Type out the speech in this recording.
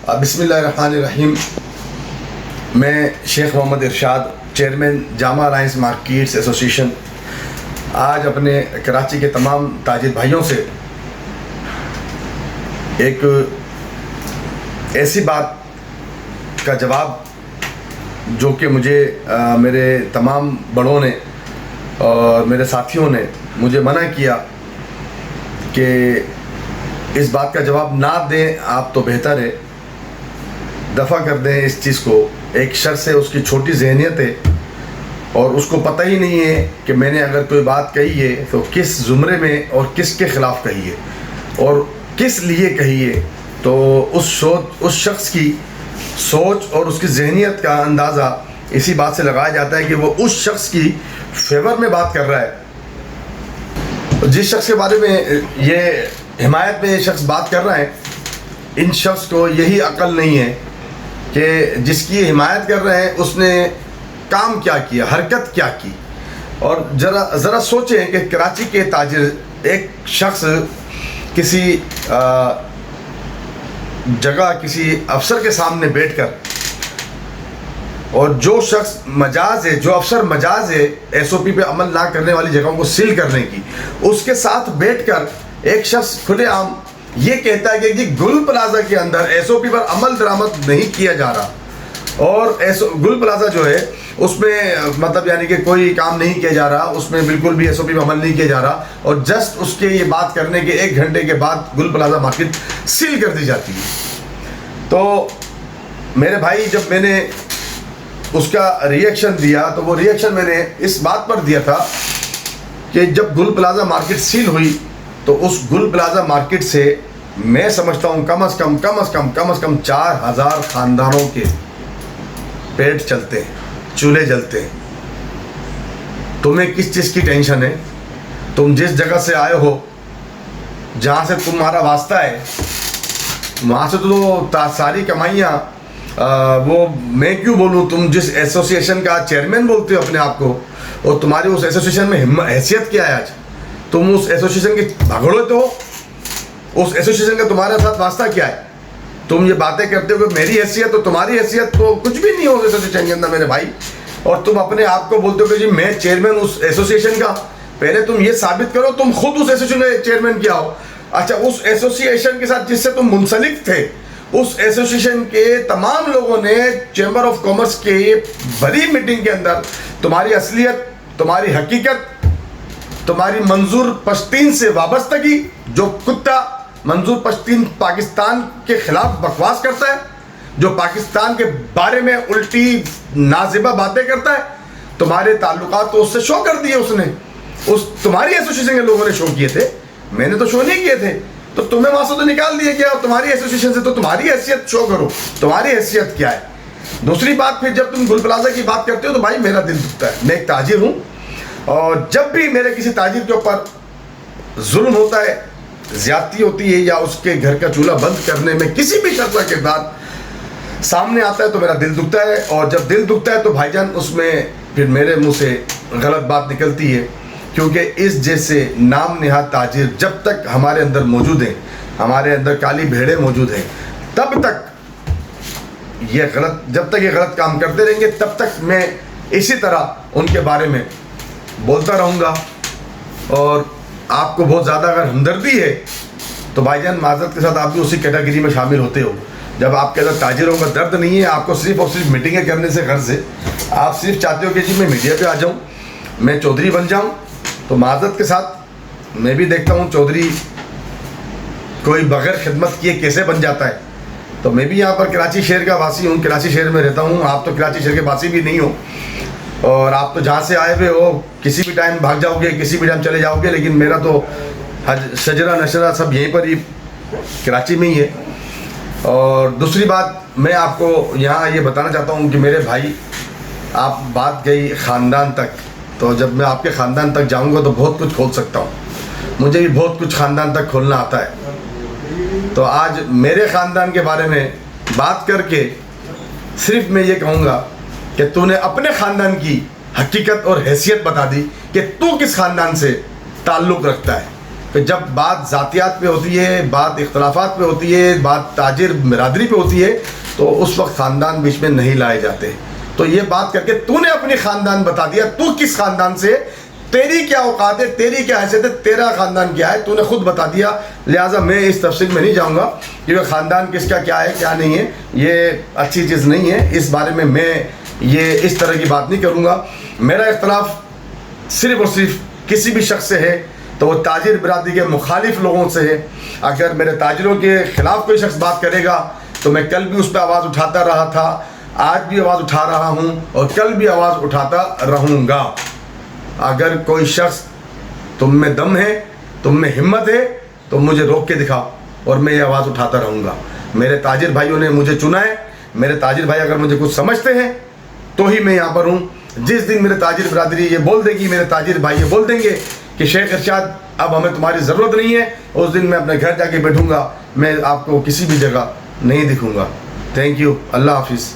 بسم اللہ الرحمن الرحیم. میں شیخ محمد ارشاد، چیئرمین جامع الائنس مارکیٹس ایسوسیشن، آج اپنے کراچی کے تمام تاجر بھائیوں سے ایک ایسی بات کا جواب جو کہ مجھے میرے تمام بڑوں نے اور میرے ساتھیوں نے مجھے منع کیا کہ اس بات کا جواب نہ دیں آپ تو بہتر ہے، دفع کر دیں اس چیز کو. ایک شخص ہے، اس کی چھوٹی ذہنیت ہے اور اس کو پتہ ہی نہیں ہے کہ میں نے اگر کوئی بات کہی ہے تو کس زمرے میں اور کس کے خلاف کہی ہے اور کس لیے کہی ہے. تو اس شخص کی سوچ اور اس کی ذہنیت کا اندازہ اسی بات سے لگایا جاتا ہے کہ وہ اس شخص کی فیور میں بات کر رہا ہے. جس شخص کے بارے میں یہ حمایت میں یہ شخص بات کر رہا ہے، ان شخص کو یہی عقل نہیں ہے کہ جس کی حمایت کر رہے ہیں اس نے کام کیا کیا، حرکت کیا کی. اور ذرا سوچیں کہ کراچی کے تاجر، ایک شخص کسی جگہ کسی افسر کے سامنے بیٹھ کر، اور جو شخص مجاز ہے، جو افسر مجاز ہے ایس او پی پہ عمل نہ کرنے والی جگہوں کو سیل کرنے کی، اس کے ساتھ بیٹھ کر ایک شخص کھلے عام یہ کہتا ہے کہ گل پلازا کے اندر ایس او پی پر عمل درآمد نہیں کیا جا رہا، اور گل پلازا جو ہے اس میں مطلب یعنی کہ کوئی کام نہیں کیا جا رہا، اس میں بالکل بھی ایس او پی پر عمل نہیں کیا جا رہا، اور جسٹ اس کے یہ بات کرنے کے 1 گھنٹے کے بعد گل پلازا مارکیٹ سیل کر دی جاتی ہے. تو میرے بھائی، جب میں نے اس کا ریئیکشن دیا تو وہ ریئیکشن میں نے اس بات پر دیا تھا کہ جب گل پلازا مارکیٹ سیل ہوئی تو اس گل پلازا مارکیٹ سے میں سمجھتا ہوں کم از کم 4000 خاندانوں کے پیٹ چلتے ہیں، چولہے جلتے ہیں. تمہیں کس چیز کی ٹینشن ہے؟ تم جس جگہ سے آئے ہو، جہاں سے تمہارا واسطہ ہے، وہاں سے تو ساری کمائیاں وہ میں کیوں بولوں، تم جس ایسوسیشن کا چیئرمین بولتے ہو اپنے آپ کو، اور تمہاری اس ایسوسیشن میں حیثیت کیا ہے؟ آج تم اس ایسوسیشن کے بھگوڑے تو ہو، اس ایسوسیشن کا تمہارے ساتھ واسطہ کیا ہے؟ تم یہ باتیں کرتے ہو کہ میری حیثیت اور تمہاری حیثیت تو کچھ بھی نہیں ہو اس ایسوسیشن کے اندر میرے بھائی. اور تم اپنے آپ کو بولتے ہو کہ جی میں چیئرمین اس ایسوسیشن کا. پہلے تم یہ ثابت کرو تم خود اس ایسوسیشن کا چیئرمین کیا ہو. اچھا، اس ایسوسیشن کے ساتھ جس سے تم منسلک تھے، اس ایسوسیشن کے تمام لوگوں نے چیمبر آف کامرس کے بڑی میٹنگ کے اندر تمہاری اصلیت، تمہاری حقیقت، تمہاری منظور پشتین سے وابستگی، جو کتا منظور پشتین پاکستان کے خلاف بکواس کرتا ہے، جو پاکستان کے بارے میں الٹی نازیبہ باتیں کرتا ہے، تمہارے تعلقات تو اس سے شو کر دیے. اس نے تمہاری ایسوسیشن کے لوگوں نے شو کیے تھے، میں نے تو شو نہیں کیے تھے. تو تمہیں وہاں سے تو نکال دیا گیا، تمہاری ایسوسیشن سے. تو تمہاری حیثیت شو کرو، تمہاری حیثیت کیا ہے. دوسری بات، پھر جب تم گل پلازا کی بات کرتے ہو تو بھائی میرا دل دکھتا ہے. میں ایک تاجر ہوں، اور جب بھی میرے کسی تاجر کے اوپر ظلم ہوتا ہے، زیادتی ہوتی ہے، یا اس کے گھر کا چولہا بند کرنے میں کسی بھی شخص کا کردار سامنے آتا ہے تو میرا دل دکھتا ہے. اور جب دل دکھتا ہے تو بھائی جان اس میں پھر میرے منہ سے غلط بات نکلتی ہے، کیونکہ اس جیسے نام نہاد تاجر جب تک ہمارے اندر موجود ہیں، ہمارے اندر کالی بھیڑیں موجود ہیں، تب تک جب تک یہ غلط کام کرتے رہیں گے، تب تک میں اسی طرح ان کے بارے میں بولتا رہوں گا. اور آپ کو بہت زیادہ اگر ہمدردی ہے تو بھائی جان معذرت کے ساتھ آپ بھی اسی کیٹیگری میں شامل ہوتے ہو. جب آپ کے اندر تاجروں کا درد نہیں ہے، آپ کو صرف اور صرف میٹنگیں کرنے سے غرض ہے، آپ صرف چاہتے ہو کہ جی میں میڈیا پہ آ جاؤں، میں چودھری بن جاؤں، تو معذرت کے ساتھ میں بھی دیکھتا ہوں چودھری کوئی بغیر خدمت کیے کیسے بن جاتا ہے. تو میں بھی یہاں پر کراچی شہر کا واسی ہوں، کراچی شہر میں رہتا ہوں. آپ تو کراچی شہر کے واسی بھی نہیں ہو، اور آپ تو جہاں سے آئے ہوئے ہو کسی بھی ٹائم بھاگ جاؤ گے، کسی بھی ٹائم چلے جاؤ گے. لیکن میرا تو شجرہ نشرہ سب یہیں پر ہی کراچی میں ہی ہے. اور دوسری بات، میں آپ کو یہاں یہ بتانا چاہتا ہوں کہ میرے بھائی، آپ بات گئی خاندان تک، تو جب میں آپ کے خاندان تک جاؤں گا تو بہت کچھ کھول سکتا ہوں. مجھے بھی بہت کچھ خاندان تک کھولنا آتا ہے. تو آج میرے خاندان کے بارے میں بات کر کے صرف میں یہ کہوں گا کہ تو نے اپنے خاندان کی حقیقت اور حیثیت بتا دی کہ تو کس خاندان سے تعلق رکھتا ہے. کہ جب بات ذاتیات پہ ہوتی ہے، بات اختلافات پہ ہوتی ہے، بات تاجر برادری پہ ہوتی ہے، تو اس وقت خاندان بیچ میں نہیں لائے جاتے. تو یہ بات کر کے تو نے اپنی خاندان بتا دیا، تو کس خاندان سے، تیری کیا اوقات ہے، تیری کیا حیثیت ہے، تیرا خاندان کیا ہے، تو نے خود بتا دیا. لہٰذا میں اس تفصیل میں نہیں جاؤں گا کہ خاندان کس کا کیا ہے کیا نہیں ہے، یہ اچھی چیز نہیں ہے. اس بارے میں یہ اس طرح کی بات نہیں کروں گا. میرا اختلاف صرف اور صرف کسی بھی شخص سے ہے تو وہ تاجر برادری کے مخالف لوگوں سے ہے. اگر میرے تاجروں کے خلاف کوئی شخص بات کرے گا تو میں کل بھی اس پہ آواز اٹھاتا رہا تھا، آج بھی آواز اٹھا رہا ہوں اور کل بھی آواز اٹھاتا رہوں گا. اگر کوئی شخص تم میں دم ہے، تم میں ہمت ہے، تو مجھے روک کے دکھا اور میں یہ آواز اٹھاتا رہوں گا. میرے تاجر بھائیوں نے مجھے چنا ہے. میرے تاجر بھائی اگر مجھے کچھ سمجھتے ہیں تو ہی میں یہاں پر ہوں. جس دن میرے تاجر برادری یہ بول دے گی، میرے تاجر بھائی یہ بول دیں گے کہ شیخ ارشاد اب ہمیں تمہاری ضرورت نہیں ہے، اس دن میں اپنے گھر جا کے بیٹھوں گا. میں آپ کو کسی بھی جگہ نہیں دکھوں گا. Thank you. اللہ حافظ.